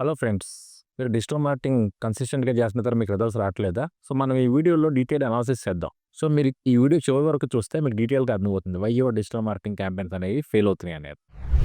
Hello friends. మీరు digital marketing కన్సిస్టెంట్‌గా చేస్తున్న తర్వాత మీకు రిజల్ట్స్ రావట్లేదా? సో, మనం ఈ వీడియోలో డీటెయిల్డ్ అనాలిసిస్ చేద్దాం. సో, మీరు ఈ వీడియో చివరి వరకు చూస్తే మీకు డీటెయిల్‌గా అర్థమవుతుంది. Why your digital marketing campaigns అనేవి ఫెయిల్ అవుతున్నాయి అనేది.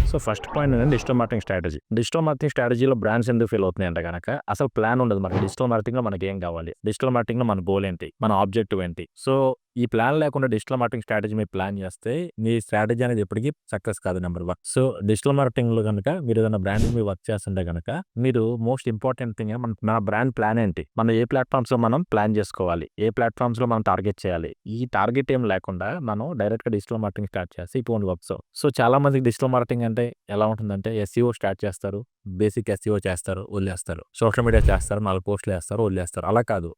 సో, ఫస్ట్ పాయింట్ ఏంటంటే digital marketing strategy. Digital marketing స్ట్రాటజీలో బ్రాండ్స్ ఎందుకు ఫెయిల్ అవుతున్నాయి అంటే గనక అసలు ప్లాన్ ఉండదు మనకి. డిజిటల్ మార్కెటింగ్‌లో మనకేం కావాలి? డిజిటల్ మార్కెటింగ్‌లో మన గోల్ ఏంటి? మన ఆబ్జెక్టివ్ ఏంటి? సో, ఈ ప్లాన్ లేకుండా డిజిటల్ మార్కెటింగ్ స్ట్రాటజీ మీరు ప్లాన్ చేస్తే మీ స్ట్రాటజీ అనేది ఎప్పటికీ సక్సెస్ కాదు నంబర్ 1. సో, డిజిటల్ మార్కెటింగ్‌లో గనుక మీరు ఏదైనా బ్రాండింగ్ మీద వర్క్ చేస్తుంటే గనక మీరు మోస్ట్ ఇంపార్టెంట్ థింగ్ మన బ్రాండ్ ప్లాన్ ఏంటి? మనం ఏ ప్లాట్‌ఫామ్స్‌లో మనం ప్లాన్ చేసుకోవాలి? ఏ ప్లాట్‌ఫామ్స్‌లో మనం టార్గెట్ చేయాలి? ఈ టార్గెట్ ఏం లేకుండా మనం డైరెక్ట్‌గా డిజిటల్ మార్కెటింగ్ స్టార్ట్ చేస్తే ఇట్ వోంట్ వర్క్. సో, చాలా మందికి డిజిటల్ మార్కెటింగ్ అంటే ఎలా ఉంటుందంటే ఎస్‌ఈఓ స్టార్ట్ చేస్తారు. బేసిక్ ఎస్‌ఈఓ చేస్తారు, వదిలేస్తారు. సోషల్ మీడియా చేస్తారు, 4 పోస్టులు ఏస్తారు, వదిలేస్తారు. అలా కాదు.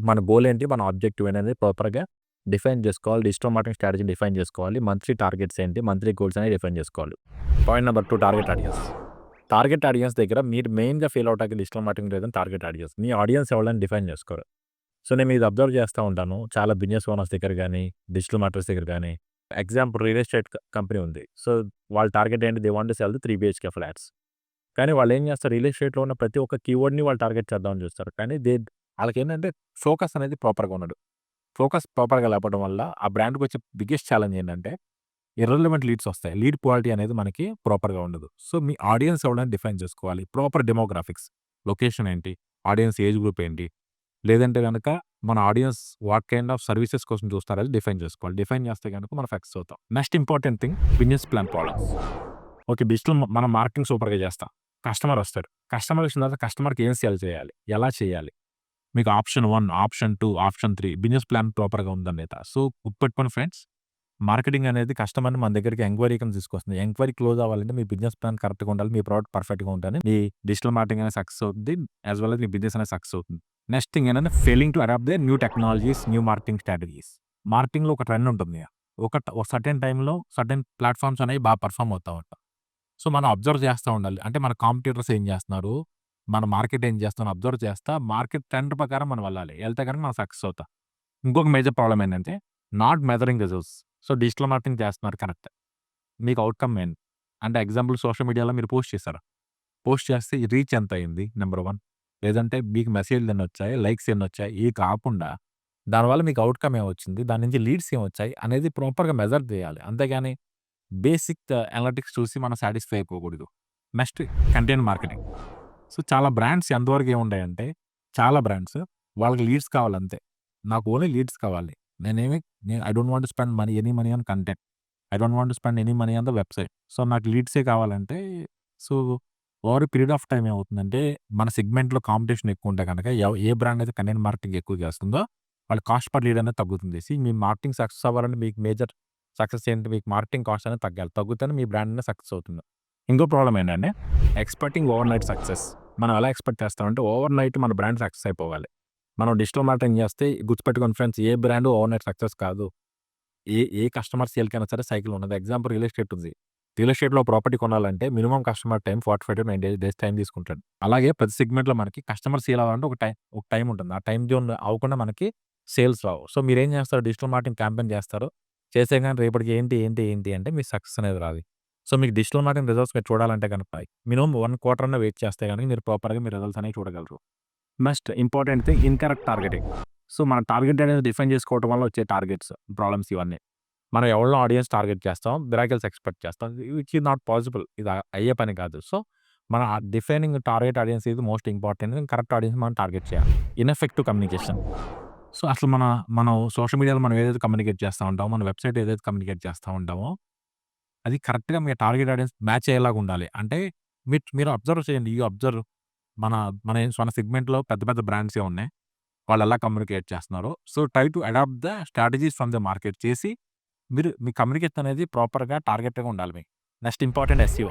మన గోల్ ఏంటి? మన ఆబ్జెక్టివ్ అనేది ప్రాపర్‌గా డిఫైన్ చేసుకోవాలి. డిజిటల్ మార్కెటింగ్ స్ట్రాటజీని డిఫైన్ చేసుకోవాలి. మంత్లీ టార్గెట్స్ ఏంటి? మంత్లీ గోల్స్ అనేవి డిఫైన్ చేసుకోవాలి. Point number 2 target audience. Target audience దగ్గర మీరు మెయిన్‌గా ఫెయిల్ అవ్వడానికి డిజిటల్ మార్కెటింగ్ లేదని టార్గెట్ ఆడియన్స్. మీ ఆడియన్స్ ఎవరని డిఫైన్ చేసుకోరు. సో, నేను ఇది అబ్జర్వ్ చేస్తా ఉంటాను. చాలా బిజినెస్ ఓనర్స్ దగ్గర గాని, డిజిటల్ మార్కెటర్స్ దగ్గర గాని. ఎగ్జాంపుల్ రియల్ ఎస్టేట్ కంపెనీ ఉంది. సో, వాళ్ళ టార్గెట్ ఏంటి? They want to cell the 3 BHK flats. కానీ వాళ్ళేం చేస్తారు? రియల్ ఎస్టేట్‌లో ఉన్న ప్రతి ఒక్క కీవర్డ్‌ని వాళ్ళు టార్గెట్ చేద్దామని చూస్తారు. కానీ ఆళ్ళకేంటంటే ఫోకస్ అనేది ప్రాపర్‌గా ఉండదు. ఫోకస్ ప్రాపర్‌గా లేకపోవడం వల్ల ఆ బ్రాండ్‌కొచ్చే బిగ్గెస్ట్ ఛాలెంజ్ ఏంటంటే ఇర్రెలెవెంట్ లీడ్స్ వస్తాయి. లీడ్ క్వాలిటీ అనేది మనకి ప్రాపర్‌గా ఉండదు. సో, మీ ఆడియన్స్ ఎవరని డిఫైన్ చేసుకోవాలి. Proper demographics. లొకేషన్ ఏంటి? ఆడియన్స్ ఏజ్ గ్రూప్ ఏంటి? లేదంటే గనక మన audience what kind of services కోసం చూస్తారని డిఫైన్ చేసుకోవాలి. డిఫైన్ చేస్తే గనుక మనం సక్సెస్ అవుతాం. Next important thing business plan problems. Okay. Digital మనం మార్కెటింగ్ సూపర్‌గా చేస్తాం. కస్టమర్ వస్తాడు. కస్టమర్ వచ్చిన తర్వాత కస్టమర్‌కి ఏం సేల్ చేయాలి? ఎలా చేయాలి? మీకు option 1, option 2, option 3 business plan ప్రాపర్‌గా ఉందా లేదా? సో, గుర్తుపెట్టుకోండి ఫ్రెండ్స్. మార్కెటింగ్ అనేది కస్టమర్‌ని మన దగ్గరికి ఎంక్వైరీ కింద తీసుకొస్తుంది. ఎంక్వైరీ క్లోజ్ అవ్వాలంటే మీ బిజినెస్ ప్లాన్ కరెక్ట్‌గా ఉండాలి. మీ ప్రొడక్ట్ పర్ఫెక్ట్‌గా ఉంటేనే మీ డిజిటల్ మార్కెటింగ్ అనేది సక్సెస్ అవుద్ది. యాస్ వెల్ యాస్ మీ బిజినెస్ అనేది సక్సెస్ అవుతుంది. నెక్స్ట్ థింగ్ ఏంటంటే failing to adapt the new technologies, new marketing strategies. మార్కెటింగ్‌లో ఒక ట్రెండ్ ఉంటుంది. ఒక సర్టెన్ టైమ్‌లో సర్టెన్ ప్లాట్‌ఫార్మ్స్ అనేవి బాగా పెర్ఫార్మ్ అవుతా ఉంటాయి. సో, మనం అబ్జర్వ్ చేస్తా ఉండాలి. అంటే మన కాంపిటీటర్స్ ఏం చేస్తున్నారు? మన మార్కెట్ ఏం చేస్తుందో అబ్జర్వ్ చేస్తా మార్కెట్ ట్రెండ్ ప్రకారం మనం వెళ్ళాలి. ఎళ్తే గనుక మనం సక్సెస్ అవుతాం. ఇంకొక మేజర్ ప్రాబ్లమ్ ఏంటంటే not measuring results. So, digital marketing చేస్తున్నారు కరెక్టే. మీకు ఔట్‌కమ్ ఏంటి? అంటే ఎగ్జాంపుల్ సోషల్ మీడియాలో మీరు పోస్ట్ చేశారు. పోస్ట్ చేస్తే ఈ రీచ్ ఎంత అయింది? నంబర్ 1. లేదంటే మీకు మెసేజ్‌లు ఎన్నొచ్చాయి? లైక్స్ ఎన్నొచ్చాయి? ఇయి కాకుండా దానివల్ల మీకు ఔట్‌కమ్ ఏమొచ్చింది? దాని నుంచి లీడ్స్ ఏమొచ్చాయి? అనేది ప్రాపర్‌గా మెజర్ చేయాలి. అంతేగాని బేసిక్ అనలిటిక్స్ చూసి మనం సాటిస్ఫై అయిపోకూడదు. Next content marketing. సో, చాలా బ్రాండ్స్ ఎంతవరకు ఏముంటాయంటే, చాలా బ్రాండ్స్ వాళ్ళకి లీడ్స్ కావాలంతే. నాకు ఓన్లీ లీడ్స్ కావాలి. నేనేమి I don't want to spend any money on content. I don't want to spend any money on the website. So, నాకు లీడ్సే కావాలంటే so, over a period of time ఏమవుతుందంటే, మన సెగ్మెంట్‌లో కాంపిటీషన్ ఎక్కువుంటే గనక ఏ బ్రాండ్ అయితే కంటెంట్ మార్కెటింగ్ ఎక్కువ చేస్తుందో, వాళ్ళ కాస్ట్ పర్ లీడ్ అనేది తగ్గుతుంది. మీ మార్కెటింగ్ సక్సెస్ అవ్వాలంటే మీకు మేజర్ సక్సెస్ ఏంటి? మీకు మార్కెటింగ్ కాస్ట్ అనేది తగ్గాలి. తగ్గుతేనే మీ బ్రాండ్ అనేది సక్సెస్ అవుతుంది. ఇంకో ప్రాబ్లమ్ ఏంటంటే, ఎక్స్‌పెక్టింగ్ ఓవర్‌నైట్ సక్సెస్. మనం ఎలా ఎక్స్‌పెక్ట్ చేస్తామంటే, ఓవర్‌నైట్ మన బ్రాండ్ సక్సెస్ అయిపోవాలి. మనం డిజిటల్ మార్కెటింగ్ చేస్తే గుర్తుపెట్టుకోండి ఫ్రెండ్స్, ఏ బ్రాండ్ ఓవర్‌నైట్ సక్సెస్ కాదు. ఏ కస్టమర్ సేల్‌కైనా సరే సైకిల్ ఉన్నది. ఎగ్జాంపుల్ రియల్ ఎస్టేట్ ఉంది. రియల్ ఎస్టేట్‌లో ప్రాపర్టీ కొనాలంటే minimum customer time 45-90 days time తీసుకుంటాడు. అలాగే ప్రతి సెగ్మెంట్‌లో మనకి కస్టమర్ సేల్ అవ్వాలంటే ఒక టైమ్ ఉంటుంది. ఆ టైమ్ జోన్ అవ్వకుండా మనకి సేల్స్ రావు. సో, మీరేం చేస్తారు? డిజిటల్ మార్కెటింగ్ క్యాంపెయిన్ చేస్తారు. చేస్తే గాని రేపటికి ఏంటి అంటే మీకు సక్సెస్ అనేది రాదు. సో, మీకు డిజిటల్ మార్కెటింగ్ రిజల్ట్స్ మీరు చూడాలంటే గనక మినిమమ్ 1 క్వార్టర్ అన్నా వెయిట్ చేస్తే గనక మీరు ప్రాపర్‌గా మీ రిజల్ట్స్ అనేవి చూడగలరు. Next important thing incorrect targeting. So, మన టార్గెట్ అనేది డిఫైన్ చేసుకోవడం వల్ల వచ్చే టార్గెట్స్, ప్రాబ్లమ్స్ ఇవన్నీ. మనం ఎవరినో ఆడియన్స్ టార్గెట్ చేస్తాం. మిరాకిల్స్ ఎక్స్‌పెక్ట్ చేస్తాం. Which is not possible. ఇది అయ్యే పని కాదు. సో, మన defining target audience is most important. Correct audience మనం టార్గెట్ చేయాలి. Ineffective communication. సో, అసలు మనం సోషల్ మీడియాలో మనం ఏదైతే కమ్యూనికేట్ చేస్తా ఉంటామో, మన వెబ్‌సైట్ ఏదైతే కమ్యూనికేట్ చేస్తా ఉంటామో, అది కరెక్ట్‌గా మీ టార్గెట్ ఆడియన్స్ మ్యాచ్ అయ్యేలాగా ఉండాలి. అంటే మీరు అబ్జర్వ్ చేయండి. అబ్జర్వ్ మన మన సెగ్మెంట్‌లో పెద్ద పెద్ద బ్రాండ్సే ఉన్నాయి. వాళ్ళెలా కమ్యూనికేట్ చేస్తున్నారో. So, try to adapt the strategies from the market చేసి మీ కమ్యూనికేషన్ అనేది ప్రాపర్‌గా టార్గెట్‌గా ఉండాలి మీకు. Next important SEO.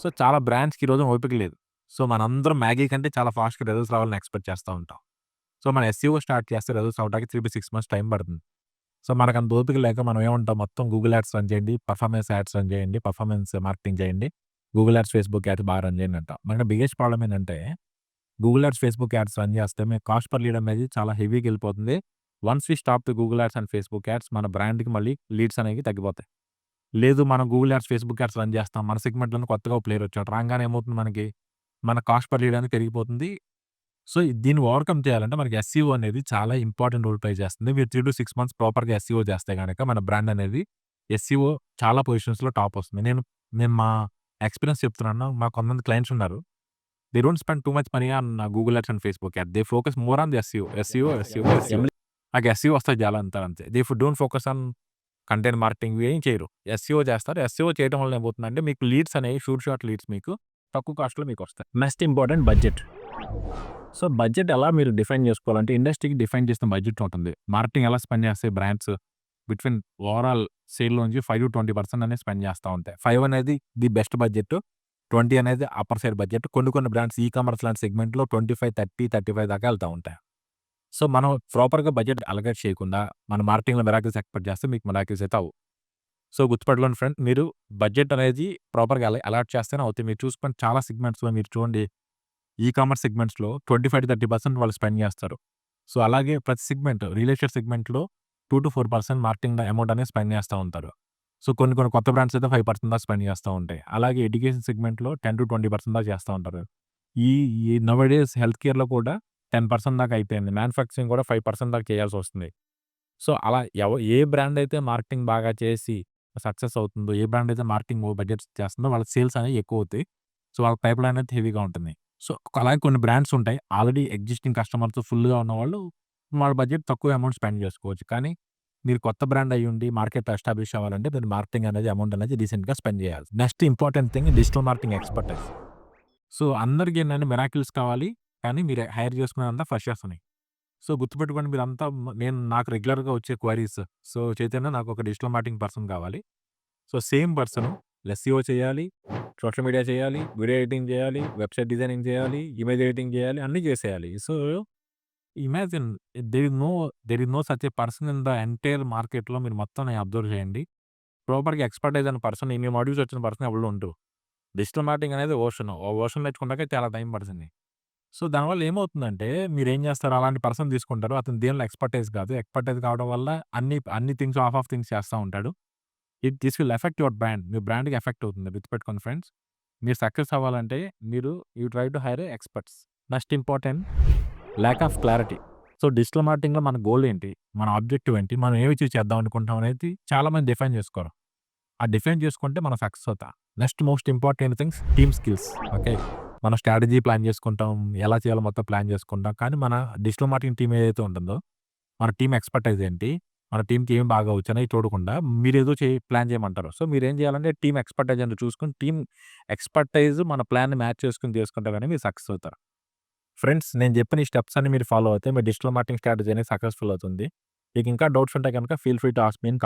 సో, చాలా బ్రాండ్స్‌కి ఈరోజు ఓపిక లేదు. సో, మనందరం మ్యాగీ కంటే చాలా ఫాస్ట్‌గా రిజల్ట్స్ రావాలని ఎక్స్‌పెక్ట్ చేస్తా ఉంటాం. సో, మన ఎస్‌ఈఓ స్టార్ట్ చేస్తే రిజల్ట్స్ రావడానికి 3-6 మంత్స్ టైం పడుతుంది. సో, మనకంత ఓపిక లేక మనం ఏమంటాం మొత్తం గూగుల్ యాడ్స్ రన్ చేయండి, పర్ఫార్మెన్స్ యాడ్స్ రన్ చేయండి, పర్ఫార్మెన్స్ మార్కెటింగ్ చేయండి. గూగుల్ యాడ్స్, ఫేస్‌బుక్ యాడ్స్ బాగా రన్ చేయండి అంటాం. మన బిగ్గెస్ట్ ప్రాబ్లమ్ ఏంటంటే Google ads, Facebook ads run చేస్తే మీ కాస్ట్ పర్ లీడ్ అనేది చాలా హెవీ‌గెళ్ళిపోతుంది. Once we stop the Google ads and Facebook ads మన బ్రాండ్‌కి మళ్ళీ లీడ్స్ అనేవి తగ్గిపోతాయి. లేదు మనం Google ads, Facebook ads run చేస్తాం. మన సెగ్మెంట్‌లోనే కొత్తగా ఒక ప్లేయర్ వచ్చాడు. రాంగానే ఏమవుతుంది మనకి? మన కాస్ట్ పర్ లీడ్ అనేది పెరిగిపోతుంది. సో, దీన్ని ఓవర్‌కమ్ చేయాలంటే మనకి ఎస్‌ఈఓ అనేది చాలా ఇంపార్టెంట్ రోల్ ప్లే చేస్తుంది. మీరు 3-6 మంత్స్ ప్రాపర్‌గా ఎస్‌ఈఓ చేస్తే గనక మన బ్రాండ్ అనేది ఎస్‌ఈఓ చాలా పొజిషన్స్‌లో టాప్ వస్తుంది. నేను మా ఎక్స్‌పీరియన్స్ చెప్తున్నాను. మాకు కొంతమంది క్లయింట్స్ ఉన్నారు. They don't spend too much money on Google ads and Facebook add. They focus more on the SEO. SEO. నాకు ఎస్‌ఈఓ వస్తే చాలు అంటారు అంతే. They don't focus on content marketing ఏం చేయరు. ఎస్‌ఈఓ చేస్తారు. ఎస్‌ఈఓ చేయడం వల్ల ఏమవుతుందంటే మీకు లీడ్స్ అనేవి షార్ట్ లీడ్స్ మీకు తక్కువ కాస్ట్‌లో మీకొస్తాయి. Next important budget. So, budget ఎలా మీరు డిఫైన్ చేసుకోవాలంటే ఇండస్ట్రీకి డిఫైన్ చేసిన బడ్జెట్ ఉంటుంది. మార్కెటింగ్ ఎలా స్పెండ్ చేస్తాయి బ్రాండ్స్ బిట్వీన్ ఓవరాల్ సేల్‌లోంచి 5-20% అనేది స్పెండ్ చేస్తా ఉంటాయి. 5 అనేది ది బెస్ట్ బడ్జెట్. 20 అనేది అప్పర్ సైడ్ బడ్జెట్. కొన్ని బ్రాండ్స్ కామర్స్ లాంటి సెగ్మెంట్‌లో 25, 30, 35 దాకా వెళ్తా ఉంటాయి. సో, మనం ప్రాపర్‌గా బడ్జెట్ అలొకేట్ చేయకుండా మన మార్కెటింగ్‌లో మిరాకిల్స్ ఎక్స్‌పెక్ట్ చేస్తే మీకు మిరాకిల్స్ అయితే అవ్వవు. సో, గుర్తుపెట్టుకోండి ఫ్రెండ్. మీరు బడ్జెట్ అనేది ప్రాపర్‌గా అలాట్ చేస్తేనే అవుతాయి. మీరు చూసుకొని చాలా సెగ్మెంట్స్‌లో మీరు చూడండి కామర్స్ సెగ్మెంట్స్‌లో 25-30% వాళ్ళు స్పెండ్ చేస్తారు. సో, అలాగే ప్రతి సెగ్మెంట్ రియల్ ఎస్టేట్ సెగ్మెంట్‌లో 2-4% మార్కెటింగ్ అమౌంట్ అనేది స్పెండ్ చేస్తా ఉంటారు. సో, కొన్ని కొత్త బ్రాండ్స్ అయితే 5% దాకా స్పెండ్ చేస్తా ఉంటాయి. అలాగే ఎడ్యుకేషన్ సెగ్మెంట్‌లో 10-20% దాకా చేస్తా ఉంటారు. ఈ ఈ నౌ-ఎ-డేస్ హెల్త్ కేర్‌లో కూడా 10% దాకా అయిపోయింది. మ్యానుఫ్యాక్చరింగ్ కూడా 5% దాకా చేయాల్సొస్తుంది. సో, అలా ఏ బ్రాండ్ అయితే మార్కెటింగ్ బాగా చేసి సక్సెస్ అవుతుందో, ఏ బ్రాండ్ అయితే మార్కెటింగ్ బడ్జెట్స్ చేస్తుందో వాళ్ళ సేల్స్ అనేవి ఎక్కువవుతాయి. సో, వాళ్ళ పైప్‌లైన్ అనేది హెవీగా ఉంటుంది. సో, అలాగే కొన్ని బ్రాండ్స్ ఉంటాయి. ఆల్రెడీ ఎగ్జిస్టింగ్ కస్టమర్స్ ఫుల్‌గా ఉన్నవాళ్ళు వాళ్ళ బడ్జెట్ తక్కువ అమౌంట్ స్పెండ్ చేసుకోవచ్చు. కానీ మీరు కొత్త బ్రాండ్ అయ్యుండి మార్కెట్‌లో ఎస్టాబ్లిష్ అవ్వాలంటే మీరు మార్కెటింగ్ అనేది అమౌంట్ అనేది డీసెంట్‌గా స్పెండ్ చేయాలి. Next important thing digital marketing expertise. So, అందరికి ఏంటంటే మిరాకిల్స్ కావాలి. కానీ మీరు హైర్ చేసుకునేదంతా ఫ్రెషర్స్‌ని. సో, గుర్తుపెట్టుకోండి మీరంతా నాకు రెగ్యులర్‌గా వచ్చే క్వెరీస్. సో, చైతన్య నాకు ఒక డిజిటల్ మార్కెటింగ్ పర్సన్ కావాలి. సో, సేమ్ పర్సన్ ఎస్‌ఈఓ చేయాలి, సోషల్ మీడియా చేయాలి, వీడియో ఎడిటింగ్ చేయాలి, వెబ్‌సైట్ డిజైనింగ్ చేయాలి, ఇమేజ్ ఎడిటింగ్ చేయాలి, అన్నీ చేసేయాలి. So, imagine there is no such a person in the entire మార్కెట్‌లో మీరు మొత్తం అబ్జర్వ్ చేయండి. ప్రాపర్‌గా ఎక్స్‌పర్టైజ్ అయిన పర్సన్, ఇన్ని మాడ్యూల్స్ వచ్చిన పర్సన్ ఎవరు ఉండరు. డిజిటల్ మార్కెటింగ్ అనేది ఓషన్. ఓ ఓషన్ నేర్చుకున్నాక చాలా టైం పడుతుంది. సో, దానివల్ల ఏమవుతుందంటే మీరేం చేస్తారు అలాంటి పర్సన్ తీసుకుంటారు. అతను దేనిలో ఎక్స్‌పర్టైజ్ కాదు. ఎక్స్‌పర్టైజ్ కావడం వల్ల అన్ని థింగ్స్ ఆఫ్ థింగ్స్ చేస్తా ఉంటాడు. This will effect your brand. మీ బ్రాండ్‌కి ఎఫెక్ట్ అవుతుంది. గుర్తుపెట్టుకోండి ఫ్రెండ్స్. మీరు సక్సెస్ అవ్వాలంటే you try to hire experts. Next important lack of clarity. So, digital మార్కెటింగ్‌లో మన గోల్ ఏంటి? మన ఆబ్జెక్టివ్ ఏంటి? మనం ఏమి అచీవ్ చేద్దాం అనుకుంటాం అనేది చాలా మంది డిఫైన్ చేసుకోరు. ఆ డిఫైన్ చేసుకుంటే మనం సక్సెస్ అవుతాం. Next most important things team skills. Okay. మనం స్ట్రాటజీ ప్లాన్ చేసుకుంటాం. ఎలా చేయాలో మొత్తం ప్లాన్ చేసుకుంటాం. కానీ మన డిజిటల్ మార్కెటింగ్ టీమ్ ఏదైతే ఉంటుందో, మన టీమ్ ఎక్స్‌పర్టైజ్ ఏంటి? మన టీమ్‌కి ఏం బాగా వచ్చనేవి చూడకుండా మీరేదో ప్లాన్ చేయమంటారు. సో, మీరేం చేయాలంటే టీమ్ ఎక్స్‌పర్టైజ్ అని చూసుకొని టీమ్ ఎక్స్‌పర్టైజ్ మన ప్లాన్‌ని మ్యాచ్ చేసుకొని చేసుకుంటే గాని మీరు సక్సెస్ అవుతారు. ఫ్రెండ్స్ నేను చెప్పిన ఈ స్టెప్స్ అన్ని మీరు ఫాలో అవుతే మీ డిజిటల్ మార్కెటింగ్ స్ట్రాటజీ అనేది సక్సెస్‌ఫుల్ అవుతుంది. మీకు ఇంకా డౌట్స్ ఉంటే గనుక feel free to ask me in